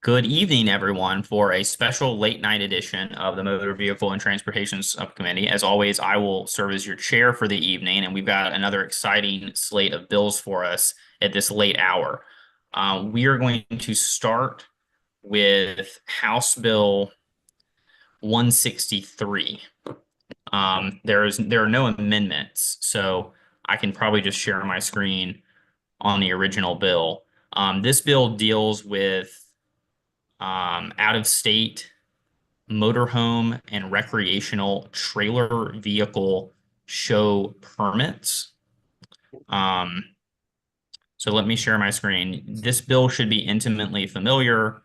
Good evening, everyone, for a special late night edition of the Motor Vehicle and Transportation Subcommittee. As always, I will serve as your chair for the evening, and we've got another exciting slate of bills for us at this late hour. We are going to start with House Bill 163. There are no amendments, so I can probably just share my screen on the original bill. This bill deals with out-of-state motorhome and recreational trailer vehicle show permits. Um, so let me share my screen. This bill should be intimately familiar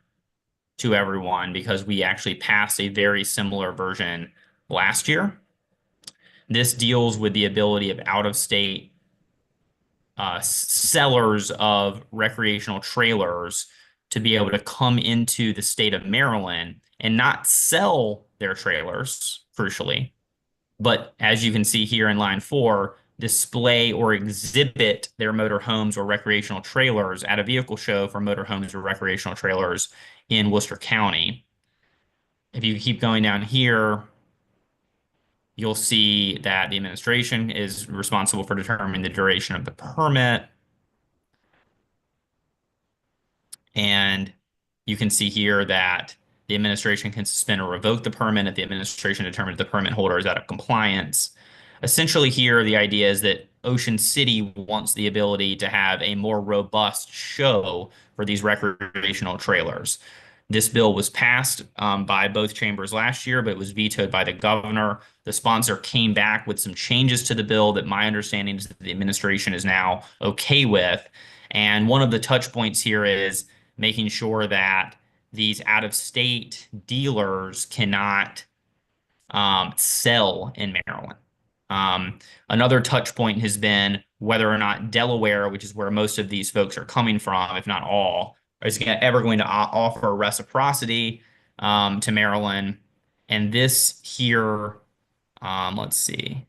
to everyone because we actually passed a very similar version last year. This deals with the ability of out-of-state sellers of recreational trailers to be able to come into the state of Maryland and not sell their trailers, crucially, but as you can see here in line 4, display or exhibit their motor homes or recreational trailers at a vehicle show for motor homes or recreational trailers in Worcester County. If you keep going down here, you'll see that the administration is responsible for determining the duration of the permit. And you can see here that the administration can suspend or revoke the permit if the administration determines the permit holder is out of compliance. Essentially, here, the idea is that Ocean City wants the ability to have a more robust show for these recreational trailers. This bill was passed by both chambers last year, but it was vetoed by the governor. The sponsor came back with some changes to the bill that my understanding is that the administration is now okay with. And one of the touch points here is making sure that these out-of-state dealers cannot sell in Maryland. Another touch point has been whether or not Delaware, which is where most of these folks are coming from, if not all, is ever going to offer reciprocity to Maryland. And this here, let's see.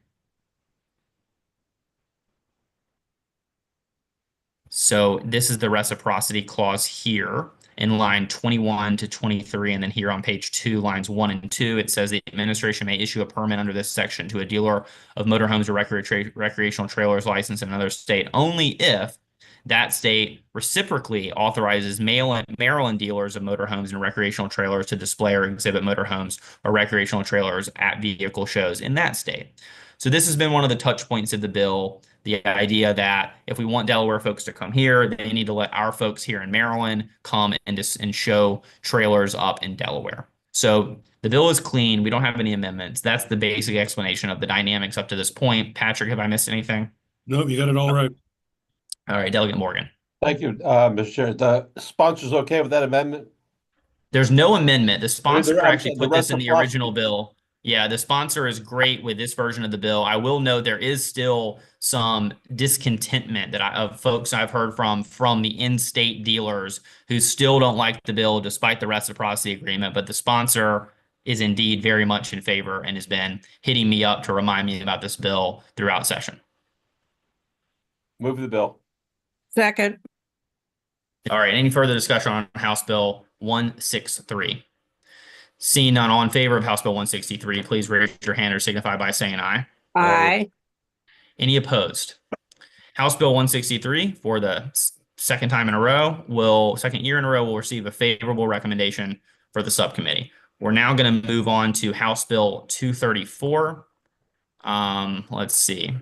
So this is the reciprocity clause here in line 21 to 23. And then here on page 2, lines 1 and 2, it says the administration may issue a permit under this section to a dealer of motorhomes or recreational trailers licensed in another state only if that state reciprocally authorizes Maryland dealers of motorhomes and recreational trailers to display or exhibit motorhomes or recreational trailers at vehicle shows in that state. So this has been one of the touch points of the bill. The idea that if we want Delaware folks to come here, they need to let our folks here in Maryland come and show trailers up in Delaware. So the bill is clean. We don't have any amendments. That's the basic explanation of the dynamics up to this point. Patrick, have I missed anything? No, you got it all right. All right, Delegate Morgan. Thank you, Mr. Chair. The sponsor's okay with that amendment? There's no amendment. The sponsor actually the put this in the reciprocity. original bill. Yeah, the sponsor is great with this version of the bill. I will note there is still some discontentment of folks I've heard from the in-state dealers who still don't like the bill despite the reciprocity agreement. But the sponsor is indeed very much in favor and has been hitting me up to remind me about this bill throughout session. Move the bill. Second. All right, any further discussion on House Bill 163? Seeing none, all in favor of House Bill 163, please raise your hand or signify by saying aye. Aye. Any opposed? House Bill 163 for the second year in a row will receive a favorable recommendation for the subcommittee. We're now going to move on to House Bill 234. Let's see.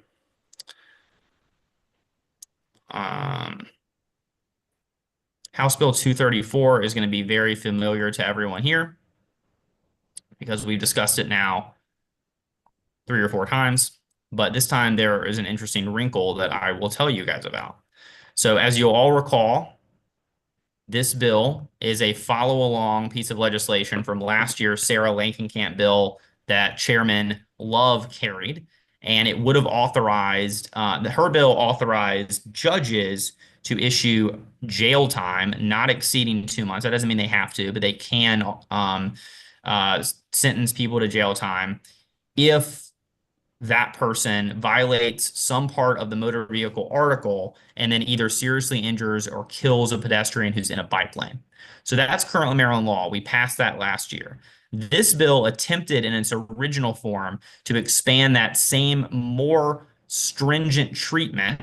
House Bill 234 is going to be very familiar to everyone here because we've discussed it now 3 or 4 times, but this time there is an interesting wrinkle that I will tell you guys about. So as you'll all recall, this bill is a follow-along piece of legislation from last year's Sarah Lankenkamp bill that Chairman Love carried, and it would have authorized, her bill authorized judges to issue jail time not exceeding 2 months. That doesn't mean they have to, but they can sentence people to jail time if that person violates some part of the motor vehicle article and then either seriously injures or kills a pedestrian who's in a bike lane. So that's currently Maryland law. We passed that last year. This bill attempted in its original form to expand that same more stringent treatment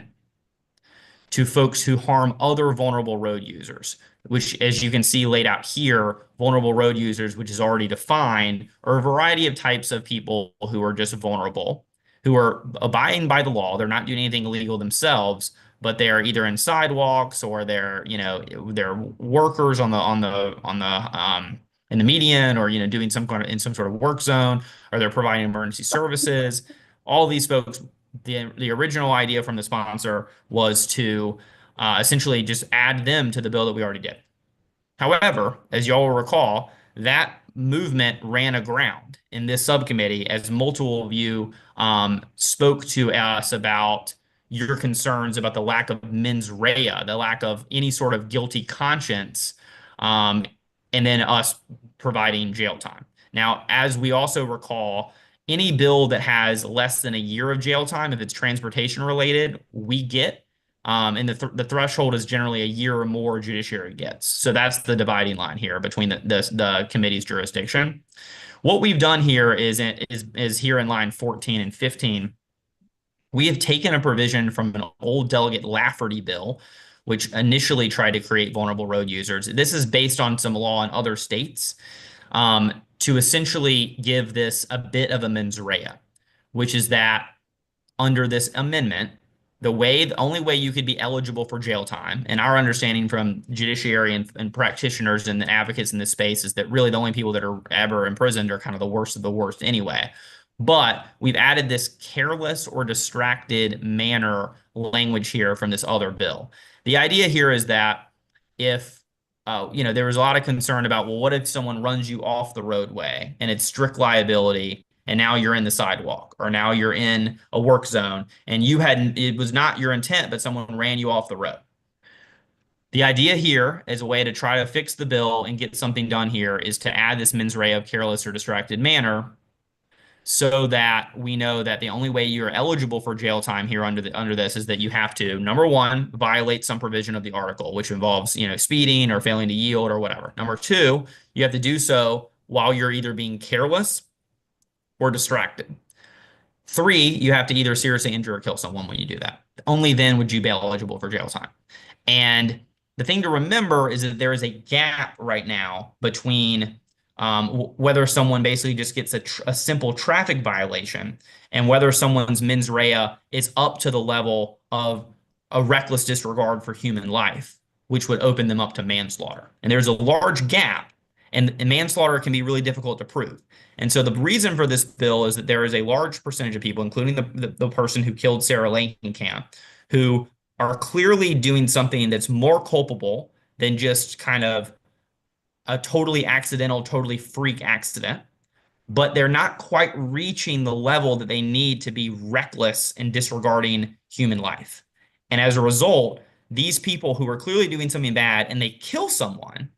to folks who harm other vulnerable road users, which, as you can see laid out here, vulnerable road users, which is already defined, are a variety of types of people who are just vulnerable, who are abiding by the law. They're not doing anything illegal themselves, but they are either in sidewalks or they're workers in the median, or doing some kind of in some sort of work zone, or they're providing emergency services. All these folks, the original idea from the sponsor was to essentially just add them to the bill that we already did. However, as you all will recall, that movement ran aground in this subcommittee as multiple of you spoke to us about your concerns about the lack of mens rea, the lack of any sort of guilty conscience, and then us providing jail time. Now, as we also recall, any bill that has less than a year of jail time, if it's transportation related, we get. And the threshold is generally a year or more judiciary gets. So that's the dividing line here between the committee's jurisdiction. What we've done here is here in line 14 and 15. We have taken a provision from an old Delegate Lafferty bill, which initially tried to create vulnerable road users. This is based on some law in other states, to essentially give this a bit of a mens rea, which is that under this amendment, the only way you could be eligible for jail time, and our understanding from judiciary and practitioners and advocates in this space, is that really the only people that are ever imprisoned are kind of the worst of the worst anyway. But we've added this careless or distracted manner language here from this other bill. The idea here is that if there was a lot of concern about, well, what if someone runs you off the roadway and it's strict liability, and now you're in the sidewalk, or now you're in a work zone, and it was not your intent, but someone ran you off the road. The idea here, as a way to try to fix the bill and get something done here, is to add this mens rea of careless or distracted manner, so that we know that the only way you're eligible for jail time here under this is that you have to, number one, violate some provision of the article, which involves, speeding or failing to yield or whatever. Number two, you have to do so while you're either being careless or distracted. Three, you have to either seriously injure or kill someone when you do that. Only then would you be eligible for jail time. And the thing to remember is that there is a gap right now between whether someone basically just gets a simple traffic violation and whether someone's mens rea is up to the level of a reckless disregard for human life, which would open them up to manslaughter. And there's a large gap, and manslaughter can be really difficult to prove. And so the reason for this bill is that there is a large percentage of people, including the person who killed Sarah Langenkamp, who are clearly doing something that's more culpable than just kind of a totally accidental, totally freak accident, but they're not quite reaching the level that they need to be reckless and disregarding human life. And as a result, these people who are clearly doing something bad and they kill someone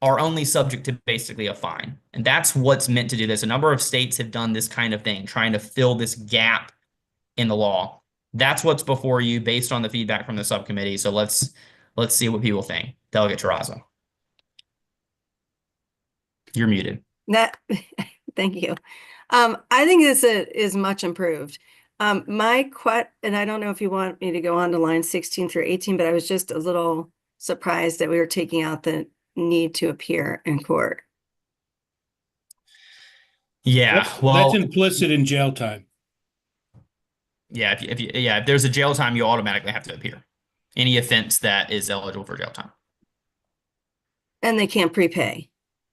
are only subject to basically a fine. And that's what's meant to do this. A number of states have done this kind of thing, trying to fill this gap in the law. That's what's before you based on the feedback from the subcommittee. So let's see what people think. Delegate Terrazzo. You're muted. Thank you. I think this is much improved. And I don't know if you want me to go on to line 16 through 18, but I was just a little surprised that we were taking out the need to appear in court. Yeah, that's implicit in jail time. Yeah, if there's a jail time, you automatically have to appear. Any offense that is eligible for jail time. And they can't prepay.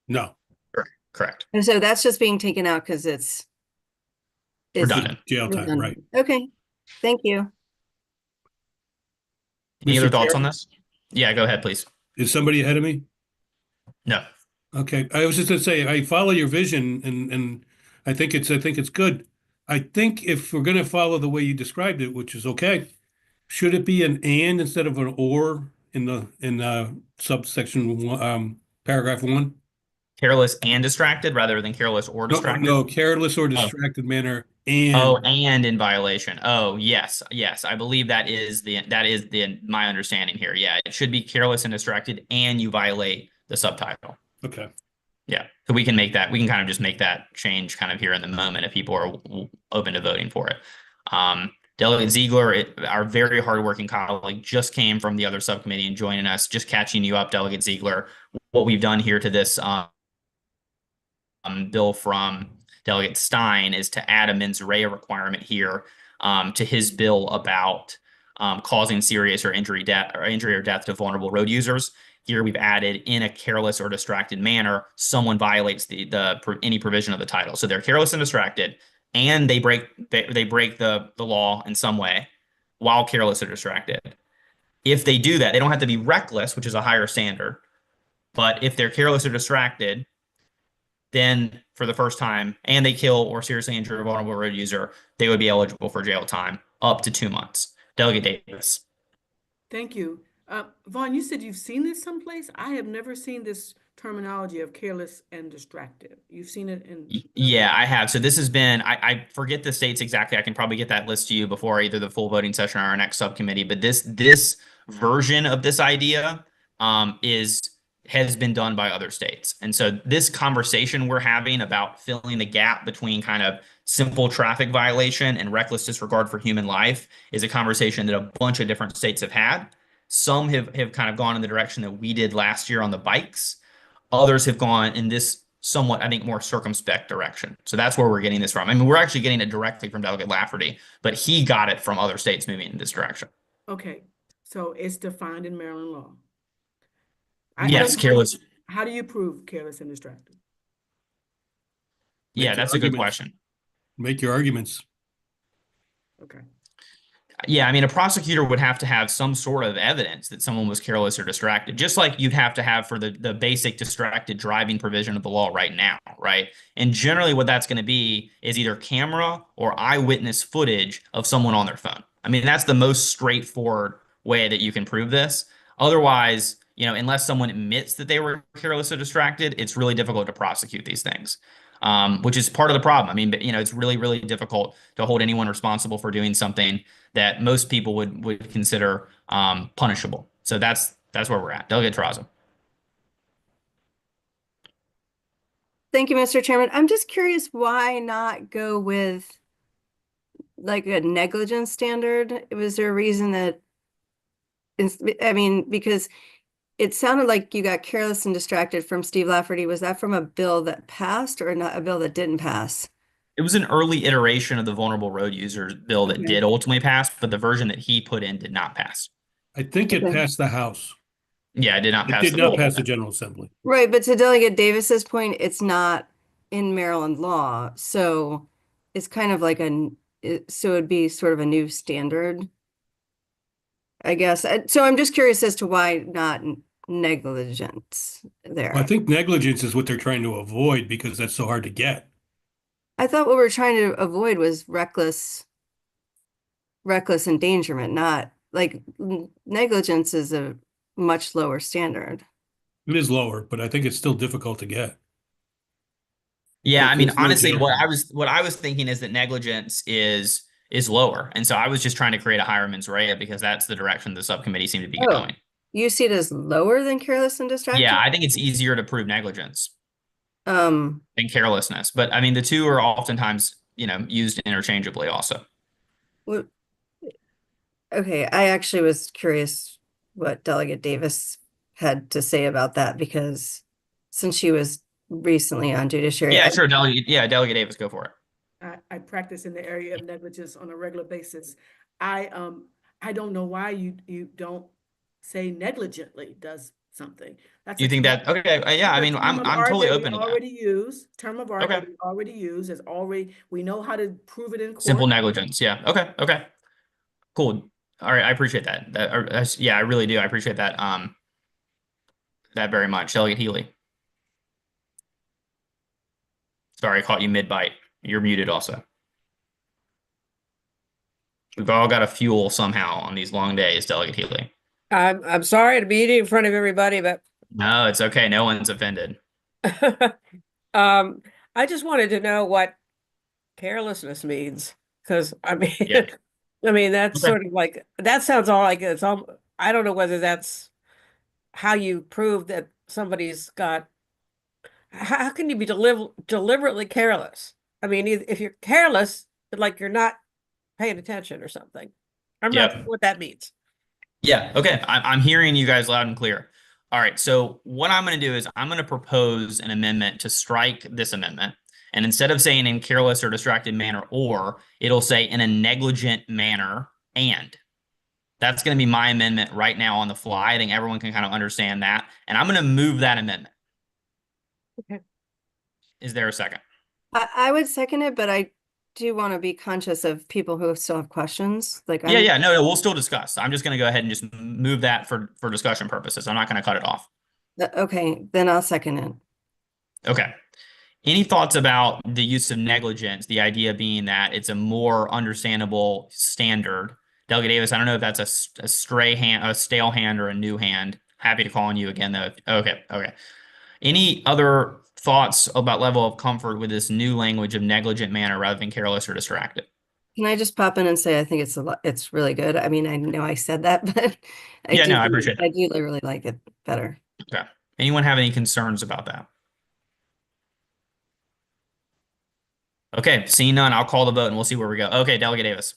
No. Correct. And so that's just being taken out because it's redundant. Jail time, redundant. right. Okay. Thank you. Any Mr. other thoughts Chair? on this? Yeah, go ahead, please. Is somebody ahead of me? No. Okay. I was just gonna say, I follow your vision and I think it's good. I think if we're gonna follow the way you described it, which is okay, should it be an and instead of an or in subsection paragraph 1? Careless and distracted rather than careless or distracted? No, careless or distracted manner Oh, and and in violation. Oh, yes, yes. I believe that is the my understanding here. Yeah, it should be careless and distracted, and you violate the subtitle. okay. Yeah, so we can make that. We can kind of just make that change kind of here in the moment if people are open to voting for it. Delegate Ziegler, our very hardworking colleague, just came from the other subcommittee and joining us. Just catching you up, Delegate Ziegler. What we've done here to this bill from Delegate Stein is to add a mens rea requirement here to his bill about causing serious or injury or death to vulnerable road users. Here we've added in a careless or distracted manner, someone violates any provision of the title. So they're careless and distracted, and they break the law in some way while careless or distracted. If they do that, they don't have to be reckless, which is a higher standard. But if they're careless or distracted, then for the first time, and they kill or seriously injure a vulnerable road user, they would be eligible for jail time up to 2 months. Delegate Davis. Thank you. Vaughn, you said you've seen this someplace? I have never seen this terminology of careless and distracted. You've seen it in... Yeah, I have. So this has been, I forget the states exactly. I can probably get that list to you before either the full voting session or our next subcommittee. But this version of this idea has been done by other states. And so this conversation we're having about filling the gap between kind of simple traffic violation and reckless disregard for human life is a conversation that a bunch of different states have had. Some have kind of gone in the direction that we did last year on the bikes. Others have gone in this somewhat, I think, more circumspect direction. So that's where we're getting this from. I mean, we're actually getting it directly from Delegate Lafferty, but he got it from other states moving in this direction. Okay, so it's defined in Maryland law. Yes, careless. How do you prove careless and distracted? Yeah, Make that's your a good arguments. question. Make your arguments. Okay. Yeah, I mean, a prosecutor would have to have some sort of evidence that someone was careless or distracted, just like you'd have to have for the basic distracted driving provision of the law right now, right? And generally what that's going to be is either camera or eyewitness footage of someone on their phone. I mean, that's the most straightforward way that you can prove this. Otherwise, unless someone admits that they were careless or distracted, it's really difficult to prosecute these things. Which is part of the problem. I mean, it's really, really difficult to hold anyone responsible for doing something that most people would consider punishable. So that's where we're at. Delegate Terrazzo. Thank you, Mr. Chairman. I'm just curious, why not go with like a negligence standard? Was there a reason that, I mean, because it sounded like you got careless and distracted from Steve Lafferty. Was that from a bill that passed or not a bill that didn't pass? It was an early iteration of the vulnerable road users bill that did ultimately pass, but the version that he put in did not pass. I think it passed the House. Yeah, it did not It pass. did not pass the General Assembly. Right, but to Delegate Davis's point, it's not in Maryland law, so it's kind of like so it'd be sort of a new standard, I guess. So I'm just curious as to why not negligence there. Well, I think negligence is what they're trying to avoid because that's so hard to get. I thought what we're trying to avoid was reckless endangerment, not like negligence is a much lower standard. It is lower, but I think it's still difficult to get. Yeah, I mean, There's no honestly, jail what I was thinking is that negligence is lower, and so I was just trying to create a higher mens rea because that's the direction the subcommittee seemed to be going. You see it as lower than careless and distracted? Yeah, I think it's easier to prove negligence than carelessness, but I mean, the two are oftentimes used interchangeably also. Okay, I actually was curious what Delegate Davis had to say about that because since she was recently on judiciary. Yeah, sure, Delegate Davis, go for it. I practice in the area of negligence on a regular basis. I don't know why you don't say negligently does something. That's You think that okay? Yeah, I mean, I'm totally open to that. Term of art that we already use as already we know how to prove it in court. Simple negligence. Yeah. Okay. Cool. All right. I appreciate that. Yeah, I really do. I appreciate that. That very much. Delegate Healy. Sorry, I caught you mid-bite. You're muted also. We've all got to fuel somehow on these long days, Delegate Healy. I'm sorry to be eating in front of everybody, but No, it's okay. No one's offended. I just wanted to know what carelessness means. Because I mean, Yeah. I mean that's Okay. sort of like that sounds all like it's all. I don't know whether that's how you prove that somebody's got. How can you be deliberately careless? I mean, if you're careless, like you're not paying attention or something. I'm not sure Yep. what that means. Yeah. Okay. I'm hearing you guys loud and clear. All right. So what I'm going to do is I'm going to propose an amendment to strike this amendment. And instead of saying in careless or distracted manner, or it'll say in a negligent manner and. That's going to be my amendment right now on the fly. I think everyone can kind of understand that. And I'm going to move that amendment. Okay. Is there a second? I would second it, but I do want to be conscious of people who still have questions. Like Yeah, I'm, yeah. No, we'll still discuss. I'm just going to go ahead and just move that for discussion purposes. I'm not going to cut it off. okay, then I'll second it. Okay. Any thoughts about the use of negligence, the idea being that it's a more understandable standard? Delegate Davis, I don't know if that's a stray hand, a stale hand, or a new hand. Happy to call on you again, though. Okay, okay. Any other thoughts about level of comfort with this new language of negligent manner rather than careless or distracted? Can I just pop in and say I think it's it's really good. I mean, I know I said that, but Yeah, no, I appreciate I that. do really like it better. Okay. Anyone have any concerns about that? Okay, seeing none, I'll call the vote and we'll see where we go. Okay, Delegate Davis.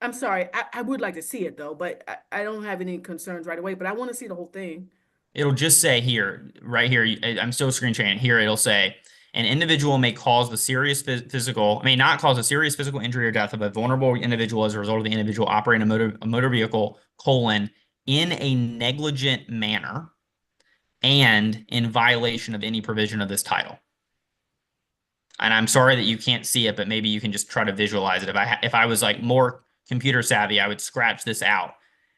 I'm sorry, I would like to see it though, but I don't have any concerns right away, but I want to see the whole thing. It'll just say here, right here, I'm still screen sharing. Here it'll say, an individual may cause the may not cause a serious physical injury or death of a vulnerable individual as a result of the individual operating a motor vehicle, in a negligent manner and in violation of any provision of this title. And I'm sorry that you can't see it, but maybe you can just try to visualize it. If I was like more computer savvy, I would scratch this out.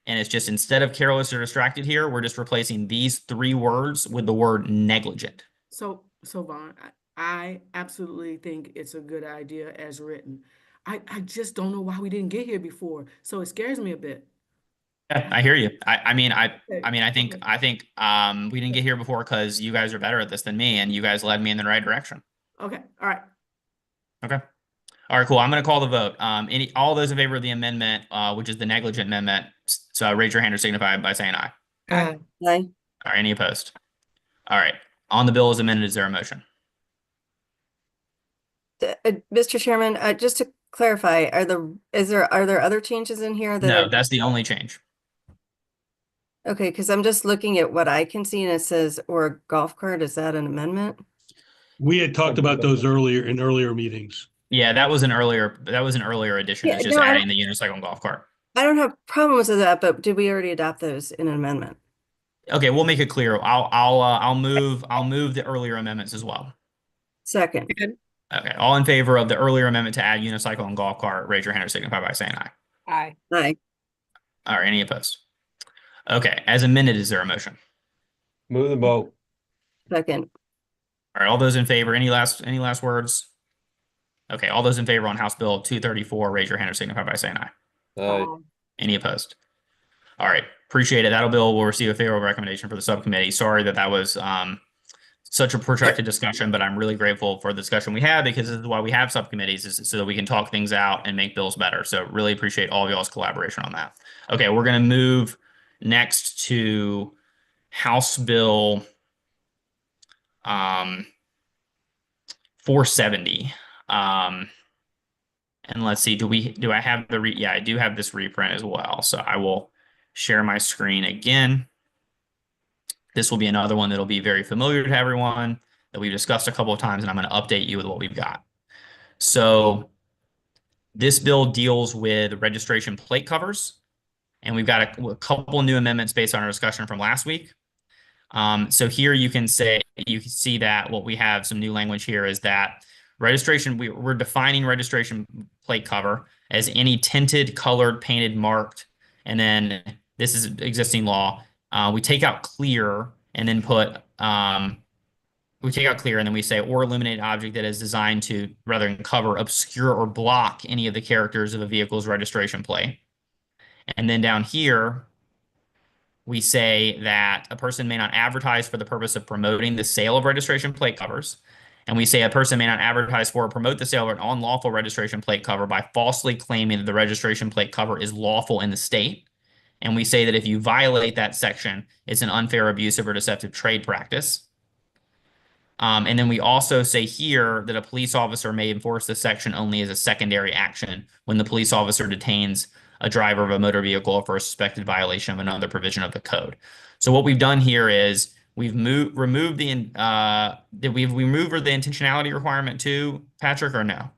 And it's just instead of careless or distracted here, we're just replacing these three words with the word negligent. So Vaughn, I absolutely think it's a good idea as written. I just don't know why we didn't get here before, so it scares me a bit. Yeah, I hear you. I mean, I Okay. think we didn't get here before because you guys are better at this than me, and you guys led me in the right direction. Okay, all right. Okay. All right, cool. I'm going to call the vote. All those in favor of the amendment, which is the negligent amendment, so raise your hand or signify by saying aye. Aye. All right, any opposed? All right. On the bill as amended, is there a motion? Mr. Chairman, just to clarify, are there other changes in here that No, are that's the only change. okay? Because I'm just looking at what I can see and it says or a golf cart. Is that an amendment? We had talked about those earlier in earlier meetings. Yeah, that was an earlier addition. Yeah, It's just no, adding the unicycle and golf cart. I don't have problems with that, but did we already adopt those in an amendment? Okay, we'll make it clear. I'll move the earlier amendments as well. Second. Okay, all in favor of the earlier amendment to add unicycle and golf cart, raise your hand or signify by saying aye. Aye. Aye. All right, any opposed? Okay, as amended, is there a motion? Move the vote. Second. All right, all those in favor, any last words? Okay, all those in favor on House Bill 234, raise your hand or signify by saying aye. Aye. Any opposed? All right, appreciate it. That bill will receive a favorable recommendation for the subcommittee. Sorry that was such a protracted discussion, but I'm really grateful for the discussion we had because this is why we have subcommittees, is so that we can talk things out and make bills better. So really appreciate all of y'all's collaboration on that. Okay, we're going to move next to House Bill 470. And let's see, do I have yeah, I do have this reprint as well. So I will share my screen again. This will be another one that'll be very familiar to everyone that we've discussed a couple of times, and I'm going to update you with what we've got. So this bill deals with registration plate covers, and we've got a couple new amendments based on our discussion from last week. So here you can see that what we have some new language here is that registration, we're defining registration plate cover as any tinted, colored, painted, marked, and then this is existing law. We take out clear and then we take out clear and then we say or illuminated object that is designed to rather than cover, obscure, or block any of the characters of a vehicle's registration plate. And then down here, we say that a person may not advertise for the purpose of promoting the sale of registration plate covers. And we say a person may not advertise for or promote the sale of an unlawful registration plate cover by falsely claiming that the registration plate cover is lawful in the state. And we say that if you violate that section, it's an unfair, abusive, or deceptive trade practice. And then we also say here that a police officer may enforce this section only as a secondary action when the police officer detains a driver of a motor vehicle for a suspected violation of another provision of the code. So what we've done here is we've removed the intentionality requirement too, Patrick, or no?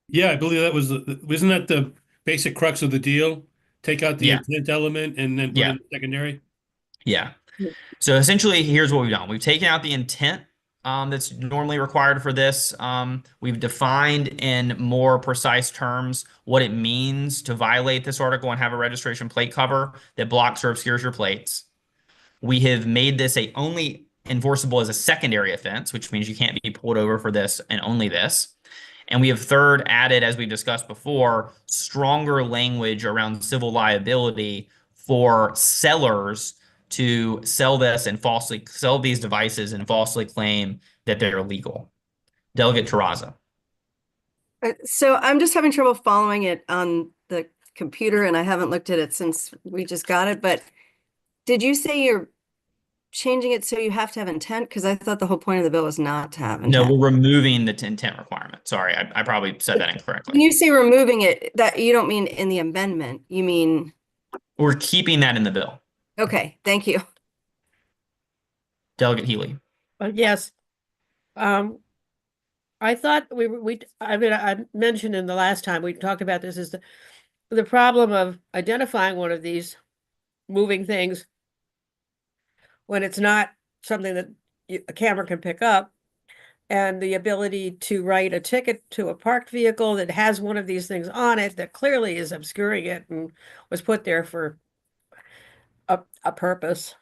Yeah, I believe that wasn't that the basic crux of the deal? Take out the Yeah. intent element and then put Yeah. in the secondary? Yeah. So essentially, here's what we've done. We've taken out the intent that's normally required for this. We've defined in more precise terms what it means to violate this article and have a registration plate cover that blocks or obscures your plates. We have made this only enforceable as a secondary offense, which means you can't be pulled over for this and only this. And we have third added, as we discussed before, stronger language around civil liability for sellers to sell this and falsely sell these devices and falsely claim that they're illegal. Delegate Terraza. So I'm just having trouble following it on the computer, and I haven't looked at it since we just got it, but did you say you're changing it so you have to have intent? Because I thought the whole point of the bill was not to have No, intent. we're removing the intent requirement. Sorry, I probably said that When incorrectly. you say removing it, that you don't mean in the amendment, you mean, We're keeping that in the bill. okay, thank you. Delegate Healy. Yes. I thought I mentioned in the last time we talked about this is the problem of identifying one of these moving things when it's not something that a camera can pick up, and the ability to write a ticket to a parked vehicle that has one of these things on it that clearly is obscuring it and was put there for a purpose.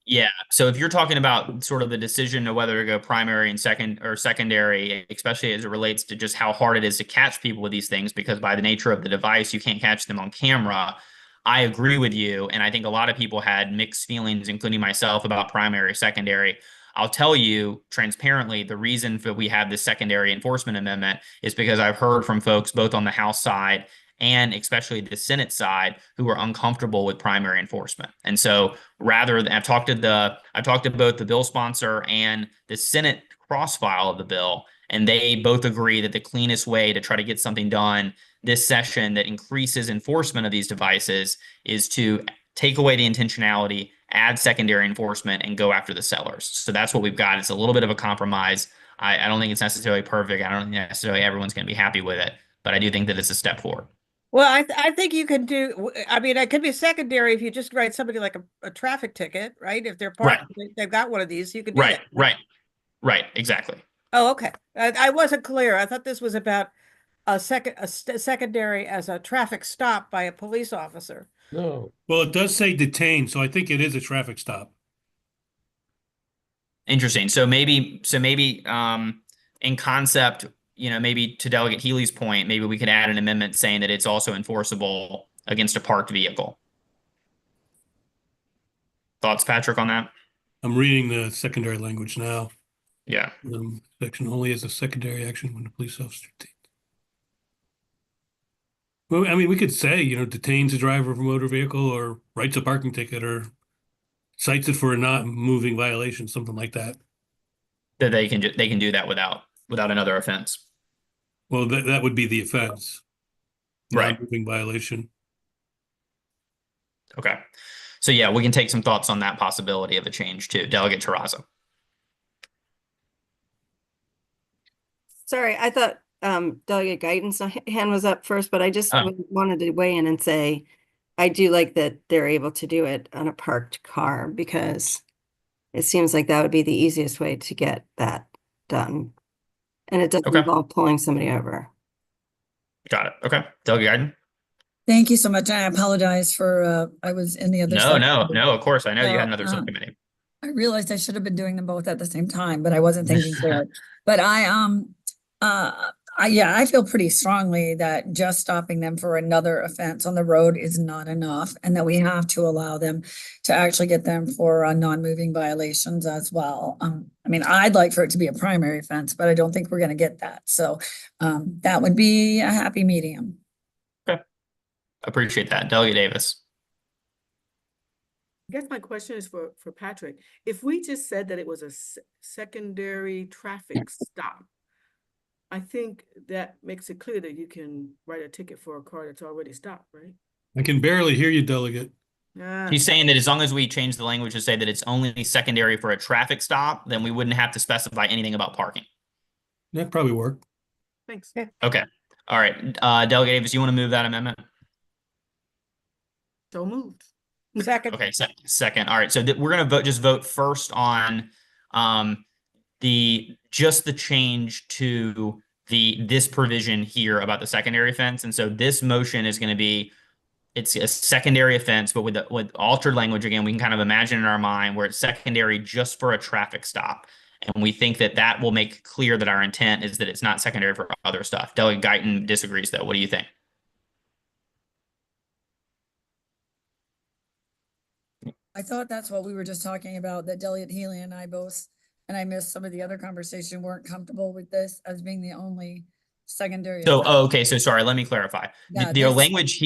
Yeah. So if you're talking about sort of the decision of whether to go primary and secondary, especially as it relates to just how hard it is to catch people with these things, because by the nature of the device, you can't catch them on camera. I agree with you. And I think a lot of people had mixed feelings, including myself, about primary, secondary. I'll tell you transparently, the reason for we have this secondary enforcement amendment is because I've heard from folks both on the House side and especially the Senate side who are uncomfortable with primary enforcement. And so rather than I've talked to both the bill sponsor and the Senate cross file of the bill, and they both agree that the cleanest way to try to get something done this session that increases enforcement of these devices is to take away the intentionality, add secondary enforcement, and go after the sellers. So that's what we've got. It's a little bit of a compromise. I don't think it's necessarily perfect. I don't think necessarily everyone's going to be happy with it, but I do think that it's a step forward. Well, I think you can do, I mean, it could be secondary if you just write somebody like a traffic ticket, right? If they're parked, they've got one of these, you can do that. Right, exactly. Oh, okay. I wasn't clear. I thought this was about a secondary as a traffic stop by a police officer. No. Well, it does say detained, so I think it is a traffic stop. Interesting. So maybe in concept, maybe to Delegate Healy's point, maybe we could add an amendment saying that it's also enforceable against a parked vehicle. Thoughts, Patrick, on that? I'm reading the secondary language now. Yeah. Section only as a secondary action when the police officer detains. Well, I mean, we could say, detains a driver of a motor vehicle or writes a parking ticket or cites it for a not moving violation, something like that. That they can do that without another offense. Well, that would be the offense. Right. Moving violation. Okay. So yeah, we can take some thoughts on that possibility of a change too. Delegate Terraza. Sorry, I thought Delegate Guidance hand was up first, but I just wanted to weigh in and say I do like that they're able to do it on a parked car because it seems like that would be the easiest way to get that done. And it doesn't involve pulling somebody over. Got it. Okay. Delegate Guidance. Thank you so much. I apologize for I was in the other No, of course. I know you had another subcommittee. I realized I should have been doing them both at the same time, but I wasn't thinking clearly. But I Yeah, I feel pretty strongly that just stopping them for another offense on the road is not enough, and that we have to allow them to actually get them for non-moving violations as well. I mean, I'd like for it to be a primary offense, but I don't think we're going to get that. So that would be a happy medium. Okay. Appreciate that. Delegate Davis. I guess my question is for Patrick. If we just said that it was a secondary traffic stop, I think that makes it clear that you can write a ticket for a car that's already stopped, right? I can barely hear you, Delegate. Ah, He's saying that as long as we change the language to say that it's only secondary for a traffic stop, then we wouldn't have to specify anything about parking. That probably work. thanks. Okay. All right. Delegate Davis, you want to move that amendment? So moved. Second. Okay, second. All right. So we're going to vote first on the change to this provision here about the secondary offense. And so this motion is going to be, it's a secondary offense, but with altered language. Again, we can kind of imagine in our mind where it's secondary just for a traffic stop. And we think that that will make clear that our intent is that it's not secondary for other stuff. Delegate Guyton disagrees, though. What do you think? I thought that's what we were just talking about, that Delegate Healy and I both, and I missed some of the other conversation, weren't comfortable with this as being the only secondary. So, offense. okay. So sorry, let me clarify. Yeah, The this- language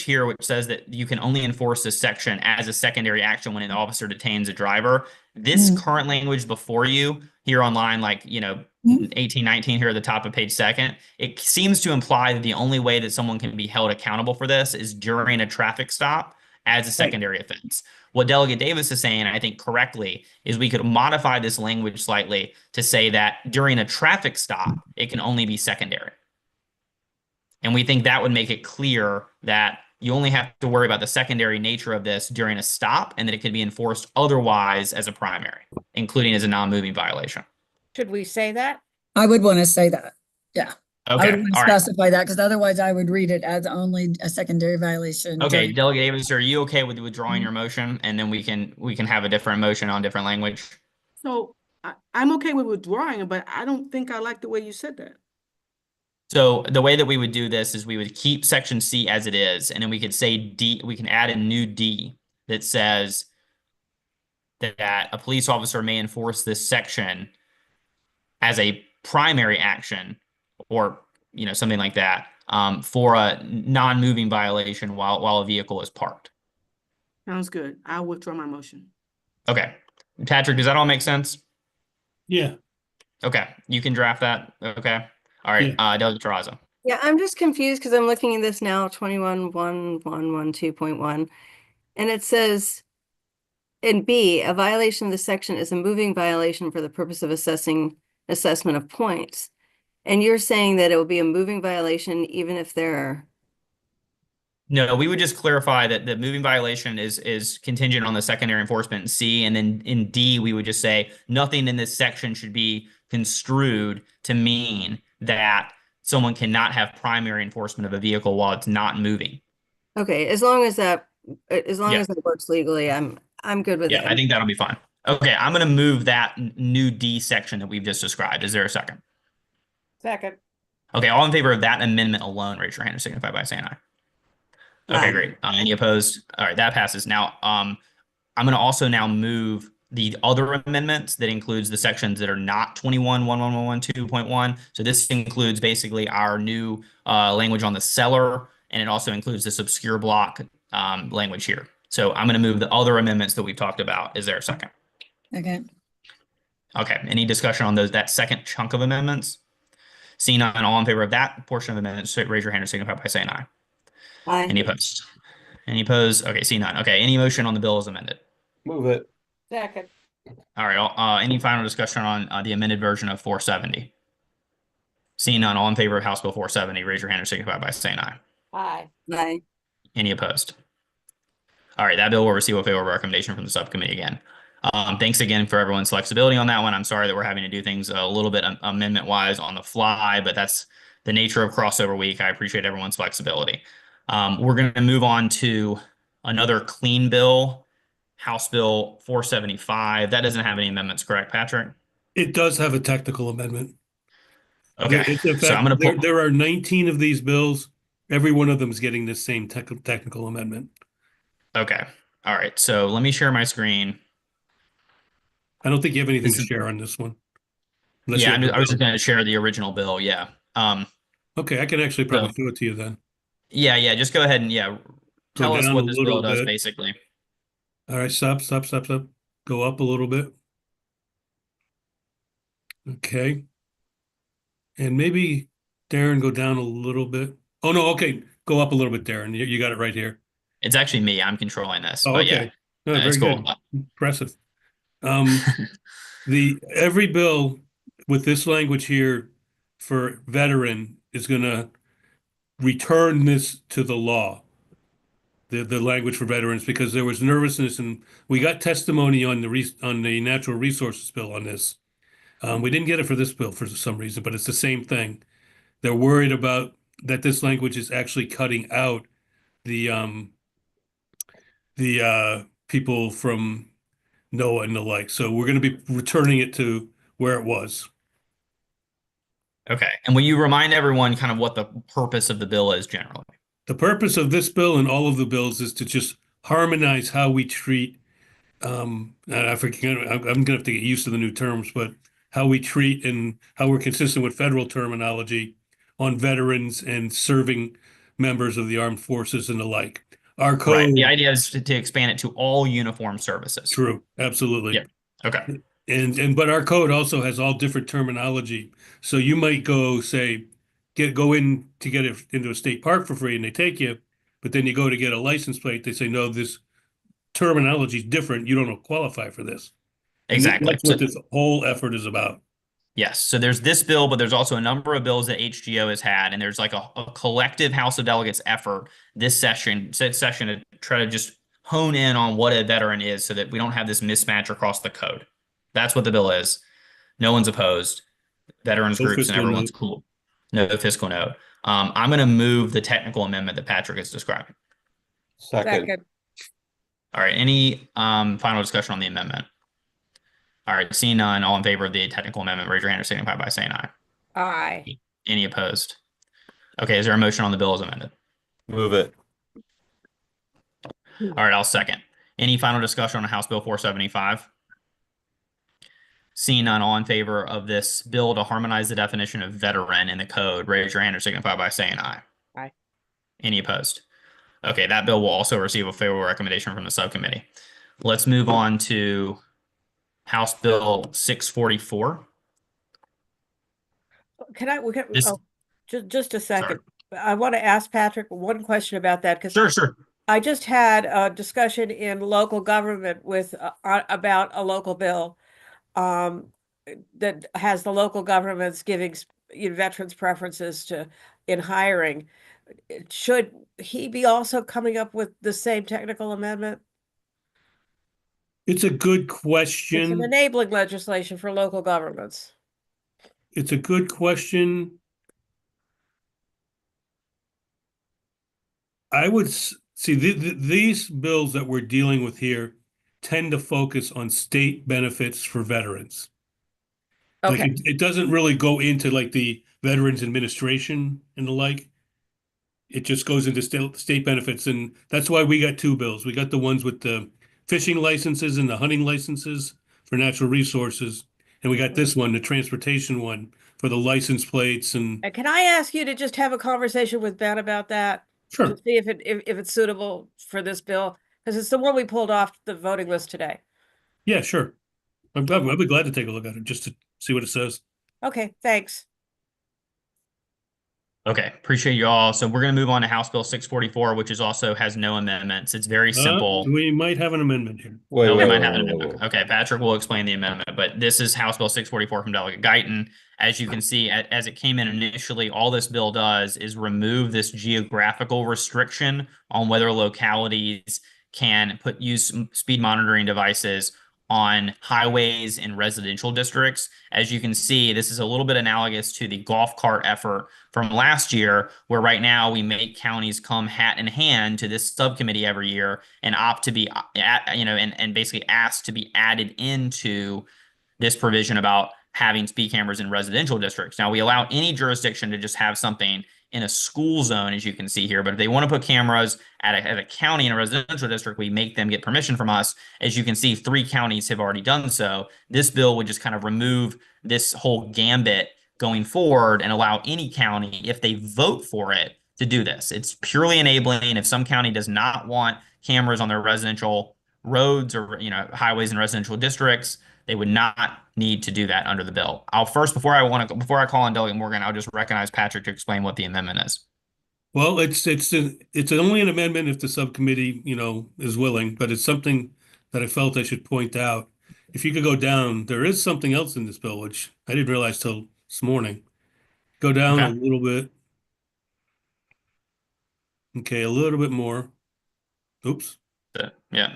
here, which says that you can only enforce this section as a secondary action when an officer detains a driver. This current language before you here on line, like, 18, 19 here at the top of page second, it seems to imply that the only way that someone can be held accountable for this is during a traffic stop as a secondary offense. What Delegate Davis is saying, I think correctly, is we could modify this language slightly to say that during a traffic stop, it can only be secondary. And we think that would make it clear that you only have to worry about the secondary nature of this during a stop, and that it could be enforced otherwise as a primary, including as a non-moving violation. Should we say that? I would want to say that. Yeah. I Okay, would want to all right. specify that, because otherwise I would read it as only a secondary violation. Okay, during- Delegate Davis, are you okay with withdrawing your motion, and then we can have a different motion on different language? So I'm okay with withdrawing it, but I don't think I like the way you said that. So the way that we would do this is we would keep section C as it is, and then we could say D, we can add a new D that says that a police officer may enforce this section as a primary action, or something like that, for a non-moving violation while a vehicle is parked. Sounds good. I'll withdraw my motion. Okay. Patrick, does that all make sense? Yeah. Okay, you can draft that. Okay. All right, Delegate Terrazzo. Yeah, I'm just confused because I'm looking at this now, 21.1112.1, and it says in B, a violation of this section is a moving violation for the purpose of assessment of points. And you're saying that it will be a moving violation even if there are. No, we would just clarify that the moving violation is contingent on the secondary enforcement in C, and then in D, we would just say nothing in this section should be construed to mean that someone cannot have primary enforcement of a vehicle while it's not moving. Okay, as long as that works legally, I'm good with it. Yeah, I think that'll be fine. Okay, I'm going to move that new D section that we've just described. Is there a second? Second. Okay, all in favor of that amendment alone, raise your hand and signify by saying aye. Okay, Aye. great. Any opposed? All right, that passes. Now, I'm going to also now move the other amendments that includes the sections that are not 21.11.112.1. So this includes basically our new language on the seller, and it also includes this obscure block language here. So I'm going to move the other amendments that we've talked about. Is there a second? Okay. Okay, any discussion on that second chunk of amendments? Seeing none, all in favor of that portion of amendments, raise your hand or signify by saying aye. Aye. Any opposed? Any opposed? Okay, seeing none. Okay, any motion on the bill is amended? Move it. Second. All right, any final discussion on the amended version of 470? Seeing none, all in favor of House Bill 470, raise your hand or signify by saying aye. Aye. Aye. Any opposed? All right, that bill will receive a favorable recommendation from the subcommittee again. Thanks again for everyone's flexibility on that one. I'm sorry that we're having to do things a little bit amendment-wise on the fly, but that's the nature of crossover week. I appreciate everyone's flexibility. We're going to move on to another clean bill, House Bill 475. That doesn't have any amendments, correct, Patrick? It does have a technical amendment. Okay, It's in so I'm fact, gonna pull. there are 19 of these bills. Every one of them is getting this same technical amendment. Okay, all right. So let me share my screen. I don't think you have anything This to is share on this one. Unless you yeah. have the I was just bill. gonna share the original bill. Yeah. Okay, I can actually So probably show it to you then. yeah. Just go ahead and Go tell us down a what this little bill does bit. basically. All right, stop. Go up a little bit. Okay. And maybe Darren, go down a little bit. Oh no, okay. Go up a little bit, Darren. You got it right here. It's actually me. I'm controlling this, Oh, but yeah, okay. No, it's very cool. good. Impressive. Every bill with this language here for veteran is gonna return this to the law. The language for veterans, because there was nervousness, and we got testimony on the natural resources bill on this. We didn't get it for this bill for some reason, but it's the same thing. They're worried about that this language is actually cutting out the people from NOAA and the like. So we're going to be returning it to where it was. Okay, and will you remind everyone kind of what the purpose of the bill is generally? The purpose of this bill and all of the bills is to just harmonize how we treat, and I forget, I'm going to have to get used to the new terms, but how we treat and how we're consistent with federal terminology on veterans and serving members of the armed forces and the like. Our Right. code, The idea is to expand it to all uniform services. true, absolutely. Yep. Okay. But our code also has all different terminology. So you might go say, go in to get it into a state park for free and they take you, but then you go to get a license plate, they say, no, this terminology is different. You don't qualify for this. And Exactly. that's what this whole effort is about. Yes. So there's this bill, but there's also a number of bills that HGO has had, and there's like a collective House of Delegates effort this session to try to just hone in on what a veteran is so that we don't have this mismatch across the code. That's what the bill is. No one's opposed. Veterans No groups and fiscal everyone's note. cool. No fiscal note. I'm going to move the technical amendment that Patrick is describing. Second. Second. All right. Any final discussion on the amendment? All right. Seeing none, all in favor of the technical amendment, raise your hand or signify by saying aye. Aye. Any opposed? Okay. Is there a motion on the bill as amended? Move it. All right. I'll second. Any final discussion on House Bill 475? Seeing none, all in favor of this bill to harmonize the definition of veteran in the code, raise your hand or signify by saying aye. Aye. Any opposed? Okay, that bill will also receive a favorable recommendation from the subcommittee. Let's move on to House Bill 644. This, just a second. I want to ask Patrick one question about that because sure. I just had a discussion in local government with about a local bill that has the local governments giving veterans preferences in hiring. Should he be also coming up with the same technical amendment? It's a good It's an question. enabling legislation for local governments. It's a good question. I would see these bills that we're dealing with here tend to focus on state benefits for veterans. Like Okay. it doesn't really go into like the Veterans Administration and the like. It just goes into state benefits, and that's why we got two bills. We got the ones with the fishing licenses and the hunting licenses for natural resources, and we got this one, the transportation one, for the license plates and. Can I ask you to just have a conversation with Ben about that? Sure. To see if it's suitable for this bill, because it's the one we pulled off the voting list today. Yeah, sure. I'd be glad to take a look at it just to see what it says. Okay, thanks. Okay, appreciate you all. So we're going to move on to House Bill 644, which is also has no amendments. It's very simple. We might have an amendment here. Wait, Oh, we wait, might wait, have an wait, amendment. wait. Okay, Patrick will explain the amendment, but this is House Bill 644 from Delegate Guyton. As you can see, as it came in initially, all this bill does is remove this geographical restriction on whether localities can use speed monitoring devices on highways in residential districts. As you can see, this is a little bit analogous to the golf cart effort from last year, where right now we make counties come hat in hand to this subcommittee every year and opt to be, and basically ask to be added into this provision about having speed cameras in residential districts. Now, we allow any jurisdiction to just have something in a school zone, as you can see here. But if they want to put cameras at a county in a residential district, we make them get permission from us. As you can see, 3 counties have already done so. This bill would just kind of remove this whole gambit going forward and allow any county, if they vote for it, to do this. It's purely enabling. If some county does not want cameras on their residential roads or highways in residential districts, they would not need to do that under the bill. Before I call on Delegate Morgan, I'll just recognize Patrick to explain what the amendment is. Well, it's only an amendment if the subcommittee, is willing, but it's something that I felt I should point out. If you could go down, there is something else in this bill, which I didn't realize till this morning. Go down a Okay. little bit. Okay, a little bit more. Oops. Yeah.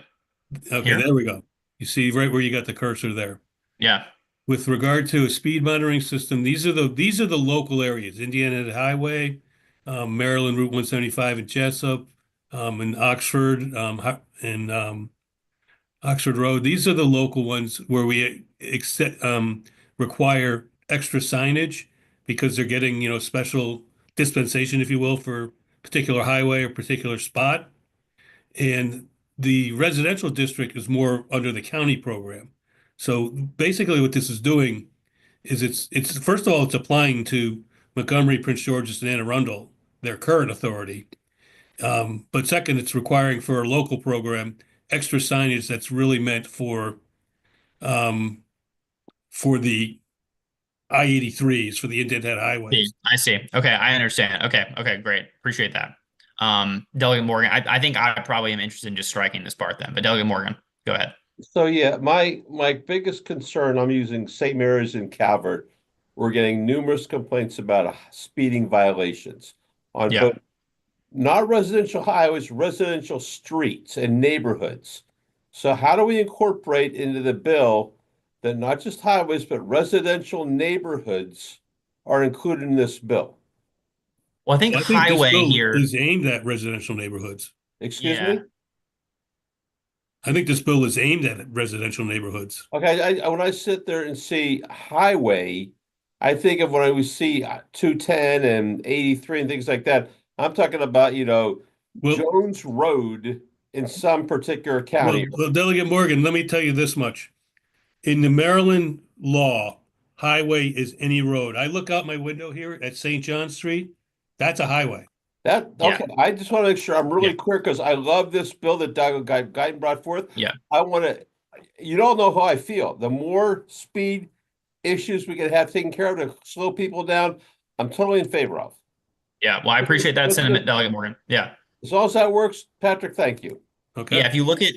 Okay, Here? there we go. You see right where you got the cursor there. Yeah. With regard to a speed monitoring system, these are the local areas: Indiana Highway, Maryland Route 175 in Jessup, in Oxford, and Oxford Road. These are the local ones where we require extra signage because they're getting special dispensation, if you will, for particular highway or particular spot. And the residential district is more under the county program. So basically what this is doing is it's first of all, it's applying to Montgomery, Prince George's, and Anne Arundel, their current authority. But second, it's requiring for a local program extra signage that's really meant for the I-83s, for the indented highways. I see. Okay, I understand. Okay, great. Appreciate that. Delegate Morgan, I think I probably am interested in just striking this part then, but Delegate Morgan, go ahead. So yeah, my biggest concern, I'm using St. Mary's in Calvert. We're getting numerous complaints about speeding violations on Yeah. both not residential highways, residential streets and neighborhoods. So how do we incorporate into the bill that not just highways, but residential neighborhoods are included in this bill? Well, I think I think this highway bill here. is aimed at residential neighborhoods. Excuse Yeah. me? I think this bill is aimed at residential neighborhoods. Okay, when I sit there and see highway, I think of when I would see 210 and 83 and things like that. I'm talking about, Well, Jones Road in some particular county. well, Delegate Morgan, let me tell you this much. In the Maryland law, highway is any road. I look out my window here at St. John Street. That's a highway. Okay. Yeah. I just want to make sure I'm really Yeah. clear because I love this bill that Doug Guyton brought forth. Yeah. I want to, you don't know how I feel. The more speed issues we can have taken care of to slow people down, I'm totally in favor of. Yeah, well, I appreciate that sentiment, Delegate Morgan. Yeah. As long as that works, Patrick, thank you. Okay. Yeah, if you look at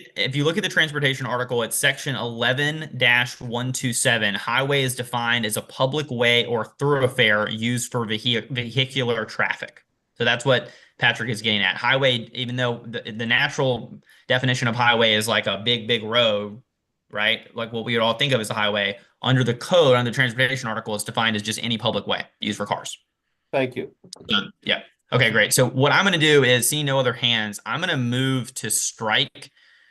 the transportation article, it's section 11-127. Highway is defined as a public way or thoroughfare used for vehicular traffic. So that's what Patrick is getting at. Highway, even though the natural definition of highway is like a big road, right? Like what we would all think of as a highway, under the code, under the transportation article, it's defined as just any public way used for cars. Thank you. Yeah. Okay, great. So what I'm going to do is, seeing no other hands, I'm going to move to strike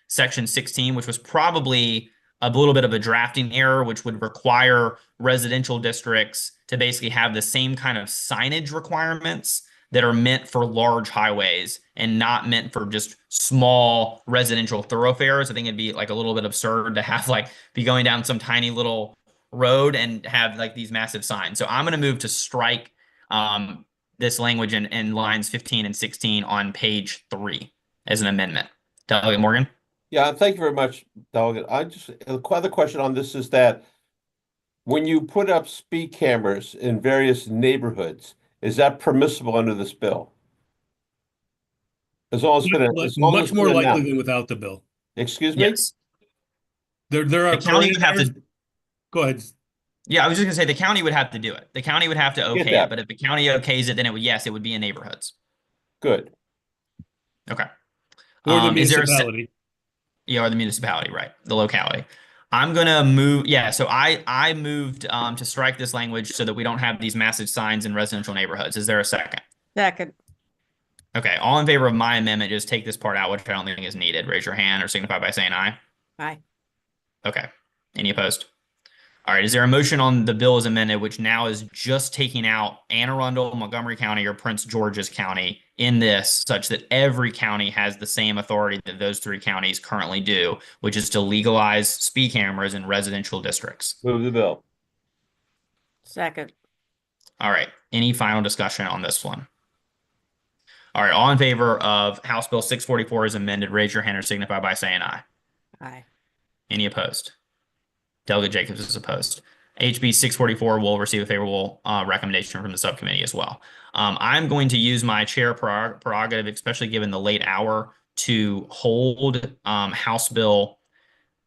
section 16, which was probably a little bit of a drafting error, which would require residential districts to basically have the same kind of signage requirements that are meant for large highways and not meant for just small residential thoroughfares. I think it'd be like a little bit absurd to have be going down some tiny little road and have these massive signs. So I'm going to move to strike this language in lines 15 and 16 on page 3 as an amendment. Delegate Morgan? Yeah, thank you very much, Delegate. The other question on this is that when you put up speed cameras in various neighborhoods, is that permissible under this bill? As long as it's Much more likely than without the bill. Excuse me? Yes. There are The county would have to. Go ahead. Yeah, I was just gonna say the county would have to do it. The county would have to Get okay that. it, but if the county okays it, then it would be in neighborhoods. Good. Okay. Or the Is there municipality. or the municipality, right? The locality. I'm gonna move. Yeah, so I moved to strike this language so that we don't have these massive signs in residential neighborhoods. Is there a second? Second. Okay, all in favor of my amendment, just take this part out, which I don't think is needed. Raise your hand or signify by saying aye. Aye. Okay. Any opposed? All right, is there a motion on the bill as amended, which now is just taking out Anne Arundel, Montgomery County, or Prince George's County in this, such that every county has the same authority that those three counties currently do, which is to legalize speed cameras in residential districts? Move the bill. Second. All right, any final discussion on this one? All right, all in favor of House Bill 644 as amended, raise your hand or signify by saying aye. Aye. Any opposed? Delegate Jacobs is opposed. HB 644 will receive a favorable recommendation from the subcommittee as well. I'm going to use my chair prerogative, especially given the late hour, to hold House Bill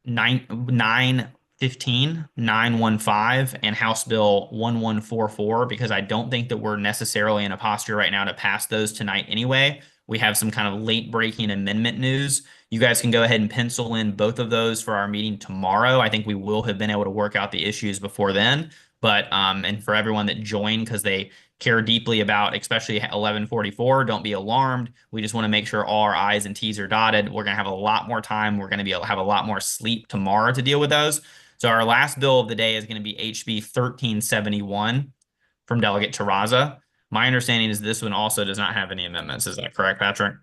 915, 915, and House Bill 1144, because I don't think that we're necessarily in a posture right now to pass those tonight anyway. We have some kind of late breaking amendment news. You guys can go ahead and pencil in both of those for our meeting tomorrow. I think we will have been able to work out the issues before then. But and for everyone that joined because they care deeply about, especially 1144, don't be alarmed. We just want to make sure all our I's and T's are dotted. We're going to have a lot more time. We're going to be able to have a lot more sleep tomorrow to deal with those. So our last bill of the day is going to be HB 1371 from Delegate Terraza. My understanding is this one also does not have any amendments. Is that correct, Patrick?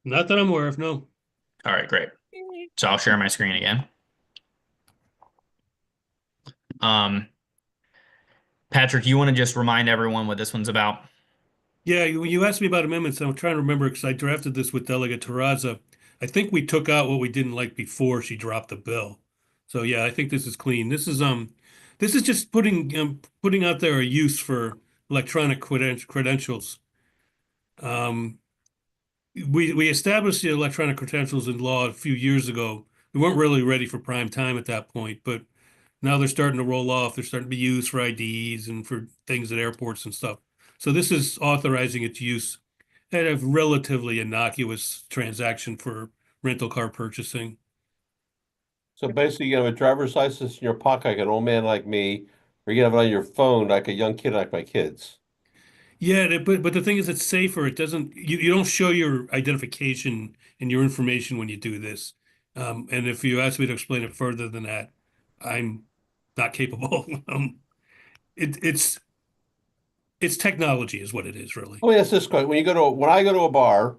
Not that I'm aware of, no. All right, great. So I'll share my screen again. Patrick, you want to just remind everyone what this one's about? Yeah, when you asked me about amendments, I'm trying to remember because I drafted this with Delegate Terraza. I think we took out what we didn't like before she dropped the bill. So yeah, I think this is clean. This is just putting out there a use for electronic credentials. We established the electronic credentials in law a few years ago. We weren't really ready for prime time at that point, but now they're starting to roll off. They're starting to be used for IDs and for things at airports and stuff. So this is authorizing its use at a relatively innocuous transaction for rental car purchasing. So basically, you have a driver's license in your pocket like an old man like me, or you have it on your phone like a young kid like my kids. Yeah, but the thing is, it's safer. It doesn't, you don't show your identification and your information when you do this. And if you ask me to explain it further than that, I'm not capable. It's technology is what it is, really. Let me ask this question. When I go to a bar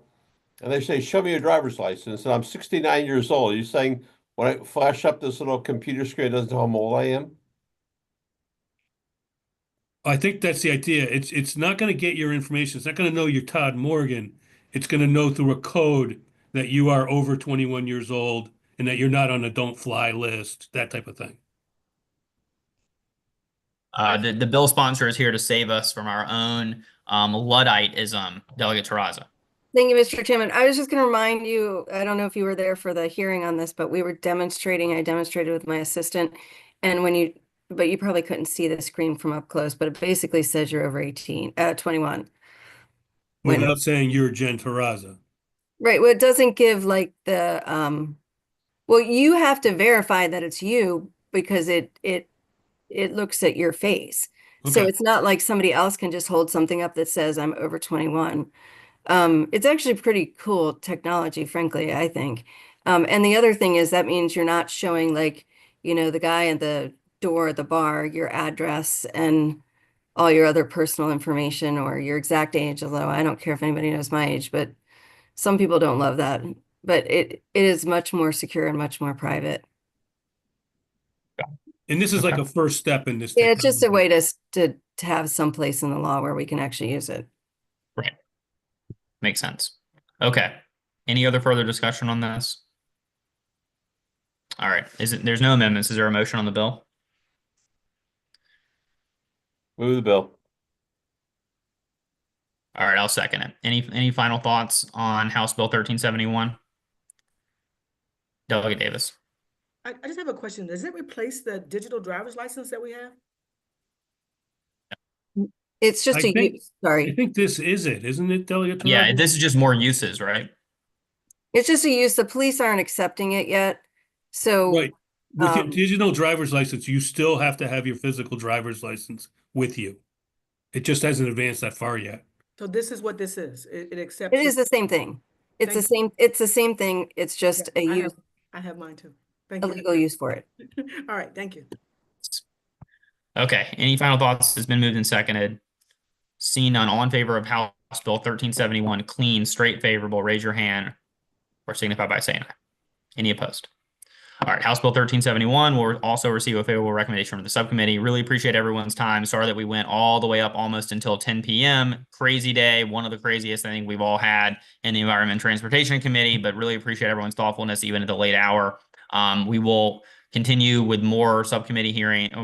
and they say, show me your driver's license, and I'm 69 years old, are you saying when I flash up this little computer screen, it doesn't know how old I am? I think that's the idea. It's not going to get your information. It's not going to know you're Todd Morgan. It's going to know through a code that you are over 21 years old and that you're not on a don't fly list, that type of thing. The bill sponsor is here to save us from our own Ludditism, Delegate Terraza. Thank you, Mr. Chairman. I was just going to remind you, I don't know if you were there for the hearing on this, but we were demonstrating, I demonstrated with my assistant, and but you probably couldn't see the screen from up close, but it basically says you're over 21. Without saying you're Jen Terraza. Right. Well, it doesn't give like the, well, you have to verify that it's you because it looks at your face. So Okay. it's not like somebody else can just hold something up that says I'm over 21. It's actually pretty cool technology, frankly, I think. And the other thing is that means you're not showing like, the guy at the door at the bar, your address and all your other personal information or your exact age, although I don't care if anybody knows my age, but some people don't love that. But it is much more secure and much more private. And this is like a first step in this Yeah, it's just a technology. way to have some place in the law where we can actually use it. Right. Makes sense. Okay. Any other further discussion on this? All right. There's no amendments. Is there a motion on the bill? Move the bill. All right, I'll second it. Any final thoughts on House Bill 1371? Delegate Davis. I just have a question. Does it replace the digital driver's license that we have? It's just I a think- use, I sorry. think this is it, isn't it, Delegate Yeah, Terraza? this is just more uses, right? It's just a use. The police aren't accepting it yet. So Right. With your um, digital driver's license, you still have to have your physical driver's license with you. It just hasn't advanced that far yet. So this is what this is. It accepts. it is the same thing. It's the Thank same, it's the same thing. It's just Yeah, a use, I have mine too. Thank a you. legal use for it. All right, thank you. Okay, any final thoughts? It's been moved and seconded. Seeing none, all in favor of House Bill 1371, clean, straight, favorable, raise your hand or signify by saying aye. Any opposed? All right, House Bill 1371 will also receive a favorable recommendation from the subcommittee. Really appreciate everyone's time. Sorry that we went all the way up almost until 10 p.m. Crazy day, one of the craziest I think we've all had in the Environment and Transportation Committee, but really appreciate everyone's thoughtfulness even at the late hour. We will continue with more subcommittee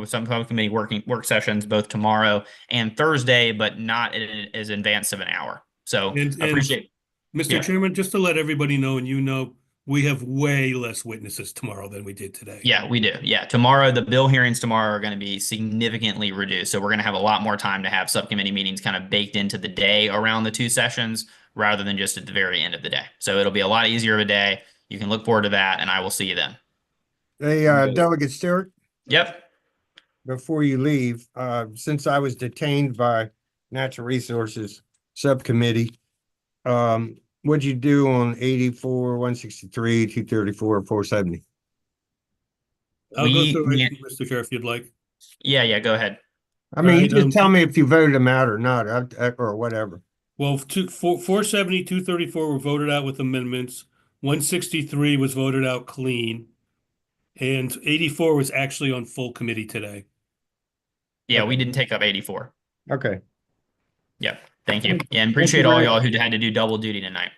subcommittee work sessions both tomorrow and Thursday, but not as advanced of an hour. So appreciate. Mr. Yeah. Chairman, just to let everybody know, and you know, we have way less witnesses tomorrow than we did today. Yeah, we do. Yeah, tomorrow, the bill hearings tomorrow are going to be significantly reduced. So we're going to have a lot more time to have subcommittee meetings kind of baked into the day around the two sessions rather than just at the very end of the day. So it'll be a lot easier of a day. You can look forward to that, and I will see you then. Hey, Delegate Stewart, Yep. before you leave, since I was detained by Natural Resources Subcommittee, what'd you do on 84, 163, 234, 470? I'll go We- through yeah. it, Mr. Chair, if you'd like. Yeah, go ahead. I mean, you Right, just tell me if you voted them out or not, or whatever. Well, 470, 234 were voted out with amendments. 163 was voted out clean. And 84 was actually on full committee today. Yeah, we didn't take up 84. Okay. Yep. Thank you. Yeah, and appreciate all y'all who had to do double duty tonight.